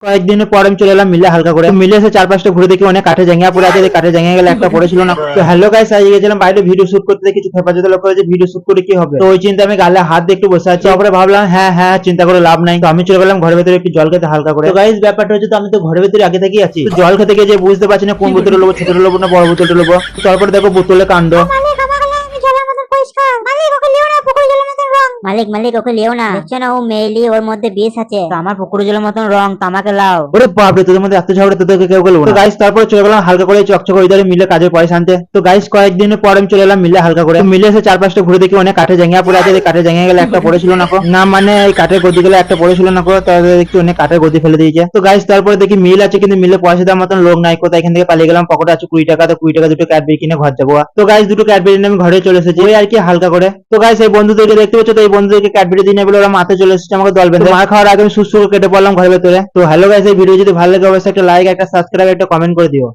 কয়েকদিন পর আমি চলে এলাম মিলে হালকা করে। মিলে এসে চারপাশটা ঘুরে দেখি অনেক কাঠে জাঙ্গিয়া পড়ে আছে, কাঠে জাঙ্গিয়া গেলে একটা পড়েছিল না। তো হ্যালো গাইস, আজকে গেছিলাম বাইরে ভিডিও শুট করতে, কিছু হেফাজতে লোক করেছে ভিডিও শুট করে কি হবে। তো ওই চিন্তা আমি গালে হাত দিয়ে একটু বসে আছি। তারপরে ভাবলাম হ্যাঁ হ্যাঁ চিন্তা করে লাভ নাই। তো আমি চলে গেলাম ঘরের ভেতরে একটু জল খেতে হালকা করে। তো গাইস ব্যাপারটা হচ্ছে, তো আমি তো ঘরের ভেতরে আগে থেকেই আছি। তো জল খেতে গিয়ে যে বুঝতে পারছি না কোন বোতলে লোবো, ছোট লোবো না বড় বোতলটা লোবো। তারপরে দেখো বোতলে কাণ্ড। মালিক মালিক ওকে লিও না, দেখছো না ও মেয়েলি, ওর মধ্যে বিষ আছে। তো আমার পুকুর জলের মতন রং, তামাকে লাও। ওরে বাপরে, তোদের মধ্যে এত ঝগড়া, তোদেরকে কেউ গেল। তো গাইস তারপরে চলে গেলাম হালকা করে চকচক ওইধারে মিলে কাজের পয়সা আনতে। তো গাইস কয়েকদিন পর আমি চলে এলাম মিলে হালকা করে। তো মিলে এসে চারপাশটা ঘুরে দেখি অনেক কাঠে জাঙ্গিয়া পড়ে আছে, কাঠে জাঙ্গিয়া গেলে একটা পড়েছিল না। না মানে এই কাঠের গদি গেলে একটা পড়েছিল না, তাহলে দেখি অনেক কাঠের গদি ফেলে দিয়েছে। তো গাইস তারপরে দেখি মিল আছে, কিন্তু মিলে পয়সা দেওয়ার মতন লোক নাই। কোথায় এখান থেকে পালিয়ে গেলাম, পকেটে আছে 20 টাকা। তো 20 টাকা দুটো ক্যাডবেরি কিনে ঘর যাবো। তো গাইস দুটো ক্যাডবেরি নিয়ে আমি ঘরে চলে এসেছি, ওই আর কি হালকা করে। তো গাইস এই বন্ধুদেরকে দেখতে পাচ্ছ, তো এই বন্ধুদেরকে ক্যাডবেরি দিয়ে বলে ওরা মাথায় চলে এসেছে আমাকে দল বেঁধে। মার খাওয়ার আগে আমি সুস্থ কেটে পড়লাম ঘরের ভেতরে। তো হ্যালো গাইস, এই ভিডিও যদি ভালো লাগে অবশ্যই একটা লাইক, একটা সাবস্ক্রাইব, একটা কমেন্ট করে দিও।